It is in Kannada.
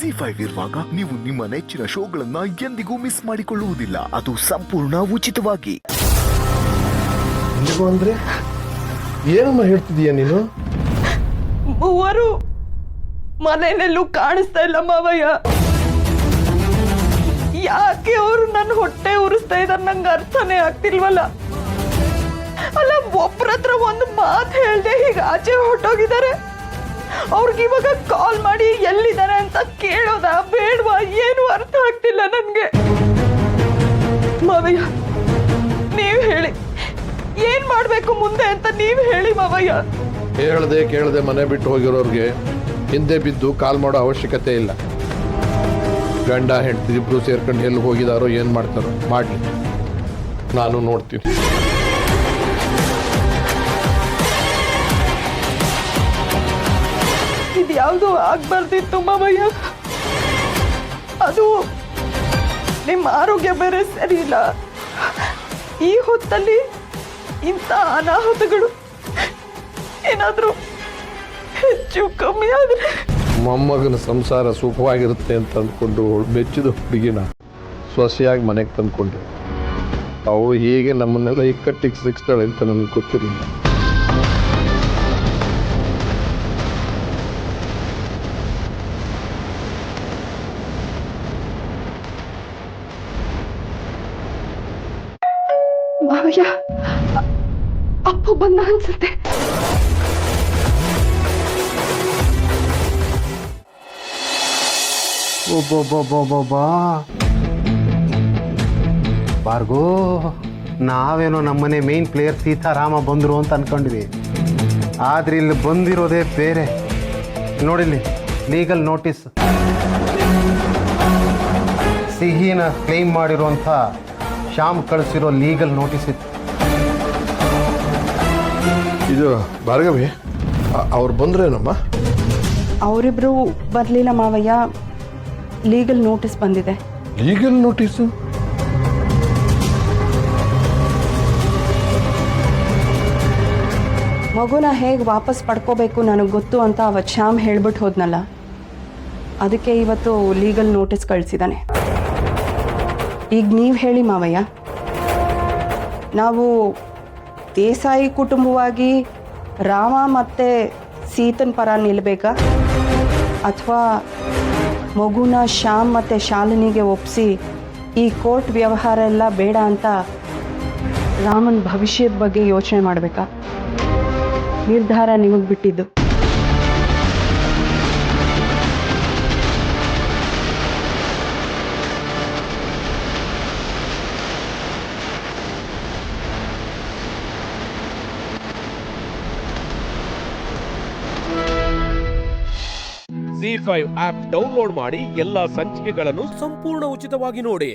ಜಿ5 ಇರುವಾಗ ನೀವು ನಿಮ್ಮ ನೆಚ್ಚಿನ ಶೋಗಳನ್ನ ಎಂದಿಗೂ ಮಿಸ್ ಮಾಡಿಕೊಳ್ಳುವುದಿಲ್ಲ. ಅದು ಸಂಪೂರ್ಣ ಉಚಿತವಾಗಿ. ಅಂದ್ರೆ ಏನಮ್ಮ ಹೇಳ್ತಿದೀಯ ನೀನು? ಮೂವರು ಮನೆಯಲ್ಲೂ ಕಾಣಿಸ್ತಾ ಇಲ್ಲ ಮಾವಯ್ಯ. ಯಾಕೆ ಅವರು ನನ್ನ ಹೊಟ್ಟೆ ಉರಿಸ್ತಾ ಇದಾರೆ ನಂಗೆ ಅರ್ಥನೇ ಆಗ್ತಿಲ್ವಲ್ಲ. ಅಲ್ಲ, ಒಬ್ರತ್ರ ಒಂದು ಮಾತು ಹೇಳ್ದೆ ಹೀಗೆ ಆಚೆ ಹೊಟ್ಟೋಗಿದ್ದಾರೆ. ಅವ್ರಿಗೆ ಇವಾಗ ಕಾಲ್ ಮಾಡಿ ಎಲ್ಲಿದ್ದಾರೆ ಅಂತ ಕೇಳೋದಾ ಬೇಡವಾ ಏನು ಅರ್ಥ ಆಗ್ತಿಲ್ಲ ನನ್ಗೆ. ಮಾವಯ್ಯ ನೀವ್ ಹೇಳಿ, ಏನ್ ಮಾಡ್ಬೇಕು ಮುಂದೆ ಅಂತ ನೀವ್ ಹೇಳಿ ಮಾವಯ್ಯ. ಹೇಳ್ದೆ ಕೇಳದೆ ಮನೆ ಬಿಟ್ಟು ಹೋಗಿರೋರ್ಗೆ ಹಿಂದೆ ಬಿದ್ದು ಕಾಲ್ ಮಾಡೋ ಅವಶ್ಯಕತೆ ಇಲ್ಲ. ಗಂಡ ಹೆಂಡತಿ ಇಬ್ರು ಸೇರ್ಕೊಂಡು ಎಲ್ಲಿ ಹೋಗಿದಾರೋ ಏನ್ ಮಾಡ್ತಾರೋ ಮಾಡ್ಲಿ, ನಾನು ನೋಡ್ತೀನಿ. ಇದು ಯಾವುದು ಆಗ್ಬಾರ್ದಿತ್ತು ಮಾವಯ್ಯ. ಅದು ನಿಮ್ಮ ಆರೋಗ್ಯ ಬೇರೆ ಸರಿ ಇಲ್ಲ. ಈ ಹೊತ್ತಲ್ಲಿ ಇಂಥ ಅನಾಹುತಗಳು ಏನಾದ್ರೂ ಹೆಚ್ಚು ಕಮ್ಮಿ ಆದ್ರೆ ಮೊಮ್ಮಗನ ಸಂಸಾರ ಸುಖವಾಗಿರುತ್ತೆ ಅಂತ ಅಂದ್ಕೊಂಡು ಬೆಚ್ಚಿದ ಹುಡುಗಿನ ಸೊಸೆಯಾಗಿ ಮನೆಗೆ ತಂದ್ಕೊಂಡೆ. ಅವಳು ಹೀಗೆ ನಮ್ಮನ್ನೆಲ್ಲ ಇಕ್ಕಟ್ಟಿಗೆ ಸಿಕ್ಸ್ತಾಳೆ ಅಂತ ನನಗೆ ಗೊತ್ತಿರಲಿಲ್ಲ. ಮಾವಯ್ಯ, ಅಪ್ಪ ಬಂದ ಅನ್ಸುತ್ತೆ. ಭಾರ್ಗೋ, ನಾವೇನೋ ನಮ್ಮನೆ ಮೇನ್ ಪ್ಲೇಯರ್ ಸೀತಾರಾಮ ಬಂದರು ಅಂತ ಅನ್ಕೊಂಡ್ವಿ. ಆದ್ರೆ ಇಲ್ಲಿ ಬಂದಿರೋದೇ ಬೇರೆ. ನೋಡಿಲ್ಲಿ ಲೀಗಲ್ ನೋಟಿಸ್. ಸಿಹಿನ ಕ್ಲೈಮ್ ಮಾಡಿರುವಂಥ ಶ್ಯಾಮ್ ಕಳಿಸಿರೋ ಲೀಗಲ್ ನೋಟಿಸ್ ಇತ್ತು. ಇದು ಭಾರ್ಗವಿ, ಅವ್ರು ಬಂದ್ರೇನಮ್ಮ? ಅವರಿಬ್ರು ಬರಲಿಲ್ಲ ಮಾವಯ್ಯ, ಲೀಗಲ್ ನೋಟಿಸ್ ಬಂದಿದೆ. Legal notice? ಮಗುನ ಹೇಗೆ ವಾಪಸ್ ಪಡ್ಕೋಬೇಕು ನನಗೆ ಗೊತ್ತು ಅಂತ ಅವತ್ತು ಶ್ಯಾಮ್ ಹೇಳ್ಬಿಟ್ಟು ಹೋದ್ನಲ್ಲ, ಅದಕ್ಕೆ ಇವತ್ತು ಲೀಗಲ್ ನೋಟಿಸ್ ಕಳಿಸಿದ್ದಾನೆ. ಈಗ ನೀವು ಹೇಳಿ ಮಾವಯ್ಯ, ನಾವು ದೇಸಾಯಿ ಕುಟುಂಬವಾಗಿ ರಾಮ ಮತ್ತು ಸೀತನ್ ಪರ ನಿಲ್ಲಬೇಕಾ, ಅಥವಾ ಮಗುನ ಶ್ಯಾಮ್ ಮತ್ತು ಶಾಲಿನಿಗೆ ಒಪ್ಪಿಸಿ ಈ ಕೋರ್ಟ್ ವ್ಯವಹಾರ ಎಲ್ಲ ಬೇಡ ಅಂತ ರಾಮನ್ ಭವಿಷ್ಯದ ಬಗ್ಗೆ ಯೋಚನೆ ಮಾಡಬೇಕಾ? ನಿರ್ಧಾರ ನಿಮಗೆ ಬಿಟ್ಟಿದ್ದು. ಜಿ5 ಆಪ್ ಡೌನ್ಲೋಡ್ ಮಾಡಿ ಎಲ್ಲಾ ಸಂಚಿಕೆಗಳನ್ನು ಸಂಪೂರ್ಣ ಉಚಿತವಾಗಿ ನೋಡಿ.